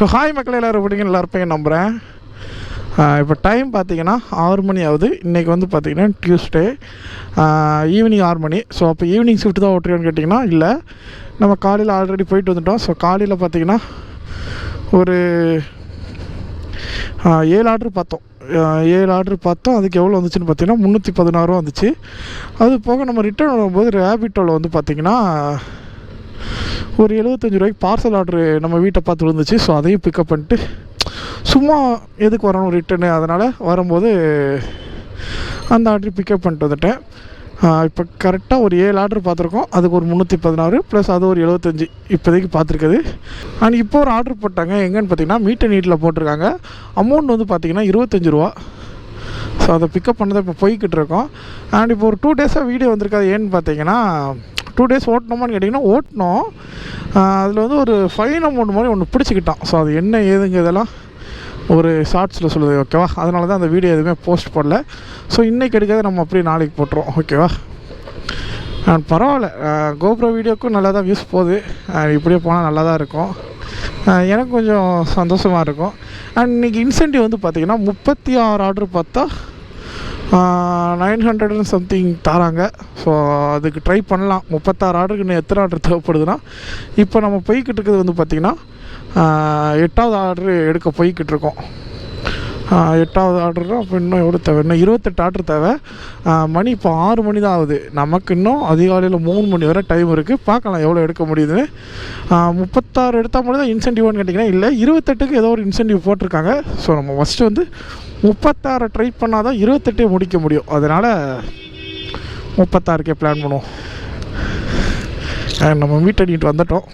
So hi மக்கள் எல்லோரும் எப்படிங்க நல்லா இருப்பீங்க நம்புகிறேன். இப்போ டைம் பார்த்திங்கன்னா 6 மணி ஆகுது. இன்றைக்கி வந்து பார்த்திங்கன்னா டியூஸ்டே ஈவினிங் 6 மணி. ஸோ அப்போ ஈவினிங் ஷிஃப்ட் தான் ஓட்டுறேன்னு கேட்டிங்கன்னா இல்லை, நம்ம காலையில் ஆல்ரெடி போயிட்டு வந்துட்டோம். ஸோ காலையில் பார்த்திங்கன்னா ஒரு 7 ஆர்டர் பார்த்தோம். 7 ஆர்டர் பார்த்தோம். அதுக்கு எவ்வளோ வந்துச்சுன்னு பார்த்தீங்கன்னா 316 வந்துச்சு. அது போக நம்ம ரிட்டர்ன் வரும்போது ரேபிட்டோவில் வந்து பார்த்திங்கன்னா ஒரு 75 ரூபாய்க்கு பார்சல் ஆர்டரு நம்ம வீட்டை பார்த்து விழுந்துச்சு. ஸோ அதையும் பிக்கப் பண்ணிட்டு சும்மா எதுக்கு வரணும் ரிட்டர்னு, அதனால் வரும்போது அந்த ஆர்டர் பிக்கப் பண்ணிட்டு வந்துட்டேன். இப்போ கரெக்டாக ஒரு 7 ஆர்டர் பார்த்துருக்கோம். அதுக்கு ஒரு 316 ப்ளஸ் அது ஒரு 75 இப்போதைக்கு பார்த்துருக்குது. அண்ட் இப்போ ஒரு ஆர்டர் போட்டாங்க. எங்கன்னு பார்த்தீங்கன்னா மீட் அண்ட் ஈட்டில் போட்டிருக்காங்க. அமௌண்ட் வந்து பார்த்திங்கன்னா 25 ரூபா. ஸோ அதை பிக்கப் பண்ணதை இப்போ போய்கிட்டு இருக்கோம். அண்ட் இப்போ ஒரு 2 டேஸாக வீடியோ வந்திருக்காது. ஏன்னு பார்த்தீங்கன்னா 2 டேஸ் ஓட்டணுமான்னு கேட்டிங்கன்னா ஓட்டணும். அதில் வந்து ஒரு ஃபைன் அமௌண்ட் மாதிரி ஒன்று பிடிச்சிக்கிட்டான். ஸோ அது என்ன ஏதுங்க இதெல்லாம் ஒரு ஷார்ட்ஸில் சொல்லுது, ஓகேவா? அதனால தான் அந்த வீடியோ எதுவுமே போஸ்ட் பண்ணல. ஸோ இன்றைக்கி எடுக்காத நம்ம அப்படியே நாளைக்கு போட்டுருவோம், ஓகேவா? பரவாயில்ல, கோப்ரோ வீடியோக்கும் நல்லா தான் வியூஸ் போகுது. இப்படியே போனால் நல்லா தான் இருக்கும். எனக்கு கொஞ்சம் சந்தோஷமாக இருக்கும். அண்ட் இன்றைக்கி இன்சென்டிவ் வந்து பார்த்திங்கன்னா 36 ஆர்டர் பார்த்தா 900 சம்திங் தராங்க. ஸோ அதுக்கு ட்ரை பண்ணலாம். 36 ஆர்டருக்கு இன்னும் எத்தனை ஆர்டர் தேவைப்படுதுன்னா, இப்போ நம்ம போய்கிட்டு இருக்கிறது வந்து பார்த்திங்கன்னா 8வது ஆர்டரு எடுக்க போய்கிட்டு இருக்கோம். 8வது ஆர்டர் அப்போ இன்னும் எவ்வளோ தேவை? இன்னும் 28 ஆர்டர் தேவை. மணி இப்போ 6 மணி தான் ஆகுது. நமக்கு இன்னும் அதிகாலையில் 3 மணி வரை டைம் இருக்குது. பார்க்கலாம் எவ்வளோ எடுக்க முடியுதுன்னு. 36 எடுத்தால் மட்டும் தான் இன்சென்டிவ்னு கேட்டிங்கன்னா இல்லை, 28க்கு ஏதோ ஒரு இன்சென்டிவ் போட்டிருக்காங்க. ஸோ நம்ம ஃபஸ்ட்டு வந்து 36 ட்ரை பண்ணால் தான் 28 முடிக்க முடியும். அதனால் 36க்கே பிளான் பண்ணுவோம். நம்ம மீட் பண்ணிட்டு வந்துட்டோம்.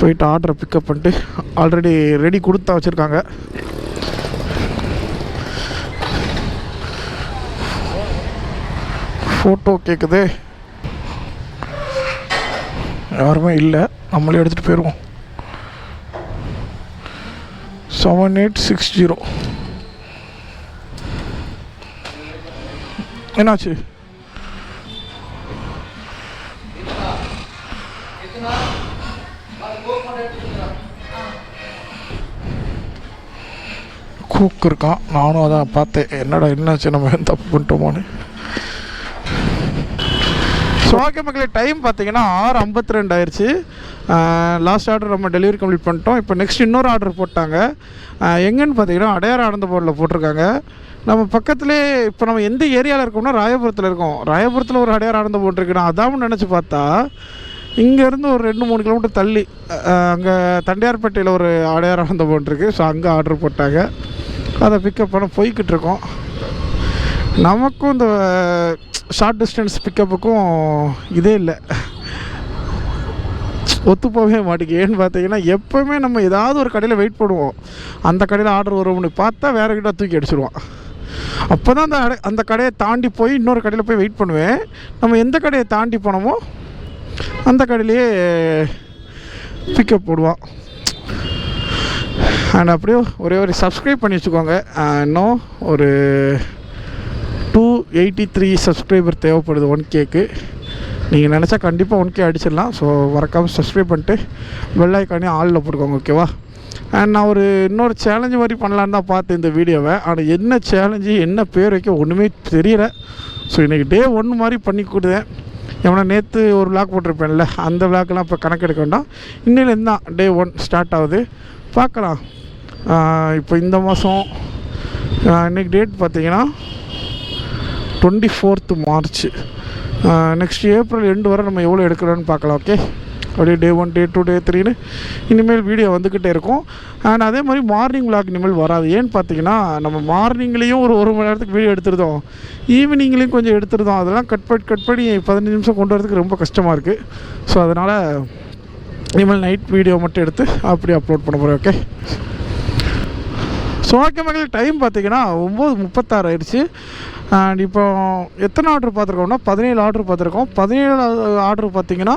போயிட்டு ஆர்டரை பிக்கப் பண்ணிட்டு ஆல்ரெடி ரெடி கொடுத்தா வச்சுருக்காங்க. ஃபோட்டோ கேட்குது, யாருமே இல்லை, நம்மளே எடுத்துகிட்டு போயிடுவோம். 7860 என்னாச்சு? கூக்கு இருக்கான். நானும் அதான் பார்த்தேன், என்னடா என்னாச்சு, நம்ம தப்பு பண்ணிட்டோமோன்னு. ஸோ ஓகே மக்களே, டைம் பார்த்தீங்கன்னா 6:52 ஆயிடுச்சு. லாஸ்ட் ஆர்டர் நம்ம டெலிவரி கம்ப்ளீட் பண்ணிட்டோம். இப்போ நெக்ஸ்ட் இன்னொரு ஆர்டர் போட்டாங்க. எங்கன்னு பார்த்தீங்கன்னா அடையாறு ஆனந்தபுரத்தில் போட்டிருக்காங்க. நம்ம பக்கத்துலேயே இப்போ நம்ம எந்த ஏரியாவில் இருக்கோம்னா ராயபுரத்தில் இருக்கோம். ராயபுரத்தில் ஒரு அடையாறு ஆனந்தபுரம் இருக்குது. நான் அதான்னு நினச்சி பார்த்தா இங்கேருந்து ஒரு 2-3 கிலோமீட்டர் தள்ளி அங்கே தண்டையார்பேட்டையில் ஒரு அடையாறு ஆனந்தபுரம் இருக்குது. ஸோ அங்கே ஆர்டர் போட்டாங்க. அதை பிக்கப் பண்ண போய்கிட்டு இருக்கோம். நமக்கும் இந்த ஷார்ட் டிஸ்டன்ஸ் பிக்கப்புக்கும் இதே இல்லை, ஒத்து போகவே மாட்டேங்குது. ஏன்னு பார்த்தீங்கன்னா எப்போவுமே நம்ம ஏதாவது ஒரு கடையில் வெயிட் பண்ணுவோம். அந்த கடையில் ஆர்டர் வரும்னு பார்த்தா வேறு கிட்ட தூக்கி அடிச்சிடுவான். அப்போ தான் அந்த கடையை தாண்டி போய் இன்னொரு கடையில் போய் வெயிட் பண்ணுவேன். நம்ம எந்த கடையை தாண்டி போனோமோ அந்த கடையிலேயே பிக்கப் போடுவான். அண்ட் அப்படியே ஒரே ஒரு சப்ஸ்கிரைப் பண்ணி வச்சுக்கோங்க. இன்னும் ஒரு 283 சப்ஸ்கிரைபர் தேவைப்படுது 1Kக்கு. நீங்கள் நினச்சா கண்டிப்பாக 1K அடிச்சிடலாம். ஸோ மறக்காமல் சப்ஸ்கிரைப் பண்ணிட்டு பெல் ஐக்கானே ஆளில் போட்டுக்கோங்க, ஓகேவா? அண்ட் நான் இன்னொரு சேலஞ்சு மாதிரி பண்ணலான்னு தான் பார்த்தேன் இந்த வீடியோவை. ஆனால் என்ன சேலஞ்சு, என்ன பேர் வைக்க ஒன்றுமே தெரியல. ஸோ இன்றைக்கி டே 1 மாதிரி பண்ணி கொடுத்தேன். எவனா நேற்று ஒரு விளாக் போட்டிருப்பேன்ல, அந்த விளாக்கெல்லாம் இப்போ கணக்கெடுக்க வேண்டாம். இன்னிலேருந்து தான் டே 1 ஸ்டார்ட் ஆகுது. பார்க்கலாம். இப்போ இந்த மாதம் இன்றைக்கி டேட் பார்த்திங்கன்னா 24th March. Next April end வரை நம்ம எவ்வளோ எடுக்கிறோன்னு பார்க்கலாம், ஓகே? அப்படியே டே 1 டே 2 டே 3ன்னு இனிமேல் வீடியோ வந்துக்கிட்டே இருக்கும். அண்ட் அதே மாதிரி மார்னிங் விளாக் இனிமேல் வராது. ஏன்னு பார்த்தீங்கன்னா நம்ம மார்னிங்லேயும் ஒரு மணி நேரத்துக்கு வீடியோ எடுத்துருந்தோம், ஈவினிங்லேயும் கொஞ்சம் எடுத்துருந்தோம். அதெல்லாம் கட் பண்ணி 15 நிமிஷம் கொண்டு வரதுக்கு ரொம்ப கஷ்டமாக இருக்குது. ஸோ அதனால் இனிமேல் நைட் வீடியோ மட்டும் எடுத்து அப்படியே அப்லோட் பண்ண போகிறேன், ஓகே? ஸோ ஓகே மக்கள், டைம் பார்த்திங்கன்னா 9:36 ஆயிடுச்சு. அண்ட் இப்போ எத்தனை ஆர்டர் பார்த்துருக்கோம்னா 17 ஆர்டர் பார்த்துருக்கோம். 17 ஆர்டர் பார்த்திங்கன்னா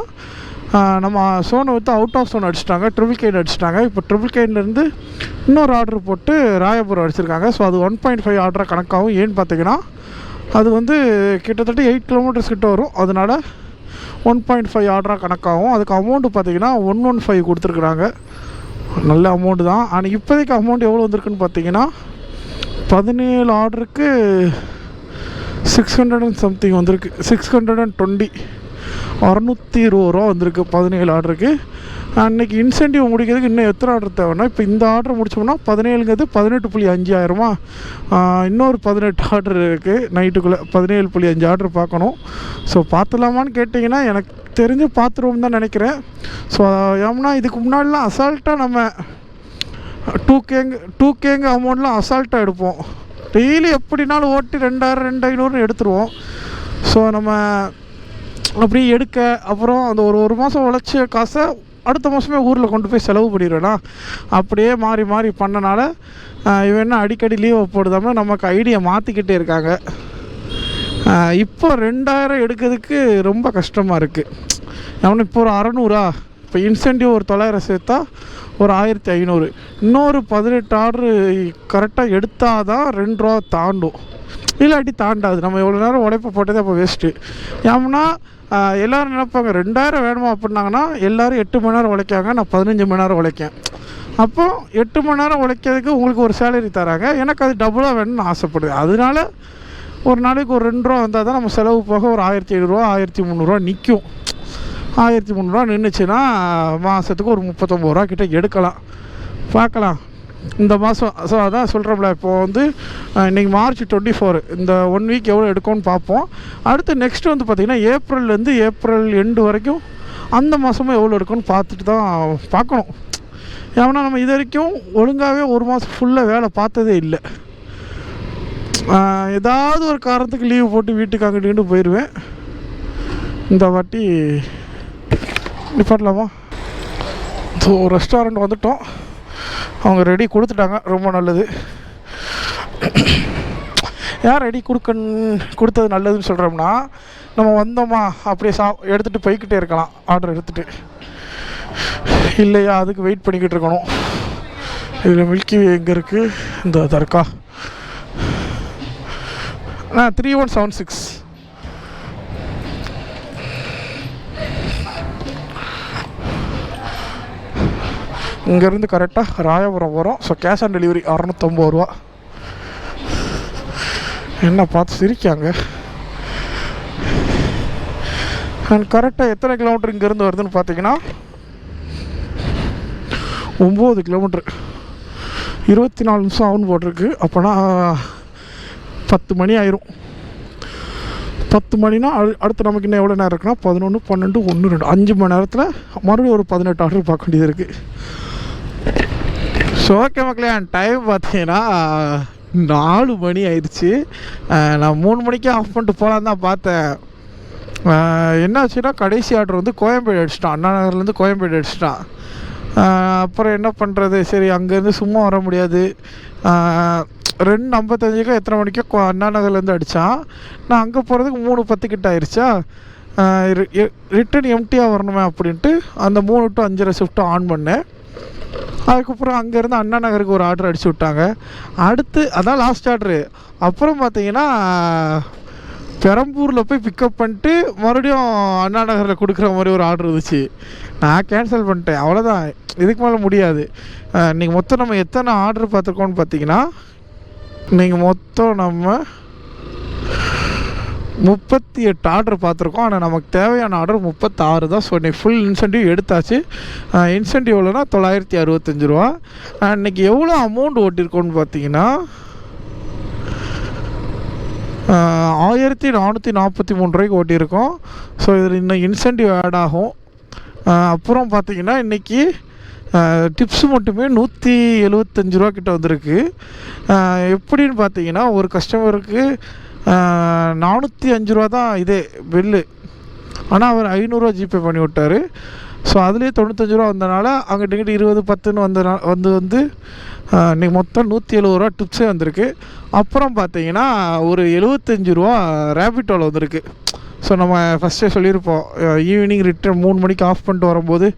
நம்ம சோனை விட்டு அவுட் ஆஃப் சோன் அடிச்சிட்டாங்க, ட்ரிபிள் கேன் அடிச்சிட்டாங்க. இப்போ ட்ரிபிள் கேன்லேருந்து இன்னொரு ஆர்டர் போட்டு ராயபுரம் அடிச்சிருக்காங்க. ஸோ அது 1.5 ஆர்டராக கணக்காகும். ஏன்னு பார்த்தீங்கன்னா அது வந்து கிட்டத்தட்ட 8 கிலோமீட்டர்ஸ் கிட்ட வரும். அதனால் 1.5 ஆர்டராக கணக்காகும். அதுக்கு அமௌண்ட்டு பார்த்திங்கன்னா 115 கொடுத்துருக்குறாங்க. நல்ல அமௌண்ட்டு தான். ஆனால் இப்போதைக்கு அமௌண்ட் எவ்வளோ வந்திருக்குன்னு பார்த்தீங்கன்னா 17 ஆர்டருக்கு 600 and சம்திங் வந்திருக்கு. 620 620 வந்திருக்கு 17 ஆர்டருக்கு. அன்றைக்கி இன்சென்டிவ் முடிக்கிறதுக்கு இன்னும் எத்தனை ஆர்டர் தேவைன்னா, இப்போ இந்த ஆர்டர் முடிச்சோம்னா 17ங்கிறது 18.5 ஆயிரமா. இன்னொரு 18 ஆர்டர் இருக்குது நைட்டுக்குள்ளே. 17.5 ஆர்டர் பார்க்கணும். ஸோ பார்த்துலாமான்னு கேட்டிங்கன்னா எனக்கு தெரிஞ்சு பார்த்துருவோம் தான் நினைக்கிறேன். ஸோ ஏன்னா இதுக்கு முன்னாடிலாம் அசால்ட்டாக நம்ம 2K அமௌண்ட்லாம் அசால்ட்டாக எடுப்போம். டெய்லி எப்படினாலும் ஓட்டி 2000 2500 எடுத்துருவோம். ஸோ நம்ம அப்படி எடுக்க அப்புறம் அந்த ஒரு மாதம் உழைச்ச காசை அடுத்த மாதமே ஊரில் கொண்டு போய் செலவு பண்ணிடுவேனா. அப்படியே மாறி மாறி பண்ணனால இவன் என்ன அடிக்கடி லீவை போடுதாமல் நமக்கு ஐடியா மாற்றிக்கிட்டே இருக்காங்க. இப்போ 2000 எடுக்கிறதுக்கு ரொம்ப கஷ்டமாக இருக்குது. அவனு இப்போ ஒரு 600 இப்போ இன்சென்டிவ் ஒரு 900 சேர்த்தா ஒரு 1500. இன்னொரு 18 ஆர்டரு கரெக்டாக எடுத்தால் தான் 2 ரூபா தாண்டும், இல்லாட்டி தாண்டாது. நம்ம எவ்வளோ நேரம் உழைப்பு போட்டதே அப்போ வேஸ்ட்டு. ஏன்னா எல்லோரும் நினைப்பாங்க 2000 வேணுமா அப்படின்னாங்கன்னா, எல்லோரும் 8 மணி நேரம் உழைக்காங்க, நான் 15 மணி நேரம் உழைக்கேன். அப்போது 8 மணி நேரம் உழைக்கிறதுக்கு உங்களுக்கு ஒரு சேலரி தராங்க, எனக்கு அது டபுளாக வேணும்னு ஆசைப்படுது. அதனால ஒரு நாளைக்கு ஒரு 2 ரூபா வந்தால் தான் நம்ம செலவு போக ஒரு 1700 1300 நிற்கும். 1300 நின்றுச்சுன்னா மாதத்துக்கு ஒரு 39 கிட்டே எடுக்கலாம். பார்க்கலாம் இந்த மாதம். ஸோ அதான் சொல்கிறோம்ல, இப்போது வந்து இன்றைக்கி March 24, இந்த 1 வீக் எவ்வளோ எடுக்கும்னு பார்ப்போம். அடுத்து நெக்ஸ்ட் வந்து பார்த்திங்கன்னா ஏப்ரல்லேருந்து ஏப்ரல் எண்டு வரைக்கும் அந்த மாதமும் எவ்வளோ எடுக்கும்னு பார்த்துட்டு தான் பார்க்கணும். ஏன்னா நம்ம இது வரைக்கும் ஒழுங்காகவே ஒரு மாதம் ஃபுல்லாக வேலை பார்த்ததே இல்லை. ஏதாவது ஒரு காரணத்துக்கு லீவு போட்டு வீட்டுக்கு அங்கிட்டு போயிடுவேன். இந்த வாட்டி நிப்பாட்டலாமா? ஸோ ரெஸ்டாரண்ட் வந்துட்டோம், அவங்க ரெடி கொடுத்துட்டாங்க, ரொம்ப நல்லது. யார் ரெடி கொடுத்தது நல்லதுன்னு சொல்கிறோம்னா, நம்ம வந்தோமா அப்படியே எடுத்துகிட்டு போய்கிட்டே இருக்கலாம் ஆர்டர் எடுத்துகிட்டு. இல்லையா அதுக்கு வெயிட் பண்ணிக்கிட்டு இருக்கணும். இதில் மில்கி வே எங்கே இருக்குது? இந்த தர்கா 3176. இங்கேருந்து கரெக்டாக ராயபுரம் வரும். ஸோ கேஷ் ஆன் டெலிவரி 650 ரூபா. என்ன பார்த்து சிரிக்காங்க. அண்ட் கரெக்டாக எத்தனை கிலோமீட்டர் இங்கேருந்து வருதுன்னு பார்த்தீங்கன்னா 9 கிலோமீட்ரு. 24 நிமிஷம் ஆகுன்னு போட்டிருக்கு. அப்போனா 10 மணி ஆயிரும். 10 மணினா அடுத்து நமக்கு இன்னும் எவ்வளோ நேரம் இருக்குன்னா 11 12 1 2 5 மணி நேரத்தில் மறுபடியும் ஒரு 18 ஆர்டர் பார்க்க வேண்டியது இருக்குது. ஸோ ஓகே மக்களே, டைம் பார்த்தீங்கன்னா 4 மணி ஆயிடுச்சு. நான் 3 மணிக்கே ஆஃப் பண்ணிட்டு போகலான்னு தான் பார்த்தேன். என்னாச்சுன்னா கடைசி ஆர்டர் வந்து கோயம்பேடு அடிச்சிட்டான், அண்ணா நகர்லேருந்து கோயம்பேடு அடிச்சிட்டான். அப்புறம் என்ன பண்ணுறது, சரி அங்கேருந்து சும்மா வர முடியாது. 2:55 எத்தனை மணிக்கோ அண்ணா நகர்லேருந்து அடித்தான். நான் அங்கே போகிறதுக்கு 3:10 கிட்ட ஆயிடுச்சா. ரிட்டன் எம்டியாக வரணுமே அப்படின்ட்டு அந்த 3 to 5 ஷிஃப்ட்டு ஆன் பண்ணேன். அதுக்கப்புறம் அங்கேருந்து அண்ணா நகருக்கு ஒரு ஆர்டர் அடிச்சு விட்டாங்க. அடுத்து அதான் லாஸ்ட் ஆர்டரு. அப்புறம் பார்த்தீங்கன்னா பெரம்பூரில் போய் பிக்கப் பண்ணிட்டு மறுபடியும் அண்ணா நகரில் கொடுக்குற மாதிரி ஒரு ஆர்டர் இருந்துச்சு. நான் கேன்சல் பண்ணிட்டேன். அவ்வளோதான், இதுக்கு மேலே முடியாது. இன்றைக்கி மொத்தம் நம்ம எத்தனை ஆர்டர் பார்த்துருக்கோன்னு பார்த்தீங்கன்னா, இன்றைக்கி மொத்தம் நம்ம 38 ஆர்டர் பார்த்துருக்கோம். ஆனால் நமக்கு தேவையான ஆர்டர் 36 தான். ஸோ இன்றைக்கி ஃபுல் இன்சென்டிவ் எடுத்தாச்சு. இன்சென்டிவ் எவ்வளோனா 965 ரூபா. இன்றைக்கி எவ்வளோ அமௌண்ட் ஓட்டியிருக்கோன்னு பார்த்தீங்கன்னா 1443 ரூபாய்க்கு ஓட்டியிருக்கோம். ஸோ இதில் இன்னும் இன்சென்டிவ் ஆட் ஆகும். அப்புறம் பார்த்தீங்கன்னா இன்றைக்கி டிப்ஸ் மட்டுமே 175 ரூபா கிட்ட வந்திருக்கு. எப்படின்னு பார்த்தீங்கன்னா ஒரு கஸ்டமருக்கு 405 ரூபா தான் இதே பில்லு, ஆனால் அவர் 500 ரூபா ஜிபே பண்ணி விட்டார். ஸோ அதுலேயே 95 ரூபா வந்தனால அங்கிட்ட இங்கிட்ட 20 10ன்னு வந்து இன்றைக்கி மொத்தம் 170 ரூபா டிப்ஸே வந்திருக்கு. அப்புறம் பார்த்தீங்கன்னா ஒரு 75 ரூபா ரேபிட்டோவில் வந்திருக்கு. ஸோ நம்ம ஃபஸ்ட்டே சொல்லியிருப்போம், ஈவினிங் ரிட்டர்ன் 3 மணிக்கு ஆஃப் பண்ணிட்டு வரும்போது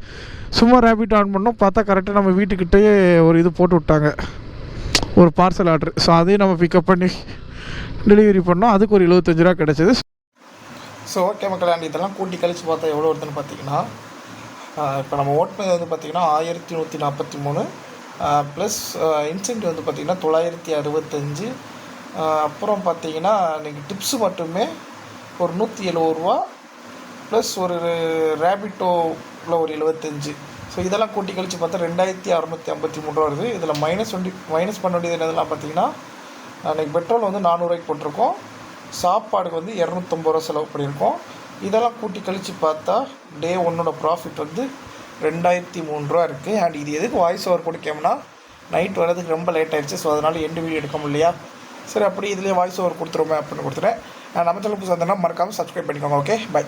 சும்மா ரேபிட் ஆன் பண்ணோம். பார்த்தா கரெக்டாக நம்ம வீட்டுக்கிட்டேயே ஒரு இது போட்டு விட்டாங்க, ஒரு பார்சல் ஆர்டர். ஸோ அதையும் நம்ம பிக்கப் பண்ணி டெலிவரி பண்ணோம். அதுக்கு ஒரு 75 ரூபா கிடச்சிது. ஸோ ஓகே மக்கள், இதெல்லாம் கூட்டி கழித்து பார்த்தா எவ்வளோ வருதுன்னு பார்த்தீங்கன்னா 14,000 இப்போ நம்ம ஓட்டுனது வந்து பார்த்திங்கன்னா 1143 ப்ளஸ் இன்சென்டிவ் வந்து பார்த்திங்கன்னா 965. அப்புறம் பார்த்திங்கன்னா இன்றைக்கி டிப்ஸு மட்டுமே ஒரு 170 ரூபா ப்ளஸ் ஒரு ரேபிட்டோவில் ஒரு 75. ஸோ இதெல்லாம் கூட்டி கழித்து பார்த்தா 2653 ரூபா வருது. இதில் மைனஸ் பண்ண வேண்டியது என்னதெல்லாம் பார்த்திங்கன்னா அன்றைக்கி பெட்ரோல் வந்து 400 போட்டிருக்கோம், சாப்பாடுக்கு வந்து 250 ரூபா செலவு பண்ணியிருக்கோம். இதெல்லாம் கூட்டி கழித்து பார்த்தா டே 1 ப்ராஃபிட் வந்து 2003 ரூபா இருக்குது. அண்ட் இது எதுக்கு வாய்ஸ் ஓவர் கொடுக்கோம்னா நைட் வரதுக்கு ரொம்ப லேட் ஆகிடுச்சு. ஸோ அதனால் எண்டு வீடியோ எடுக்க முடியலையா, சரி அப்படி இதுலேயே வாய்ஸ் ஓவர் கொடுத்துருவோமே அப்படின்னு கொடுத்துட்டேன். நம்ம சேனலுக்கு வந்தோன்னா மறக்காமல் சப்ஸ்கிரைப் பண்ணிக்கோங்க. Okay, by.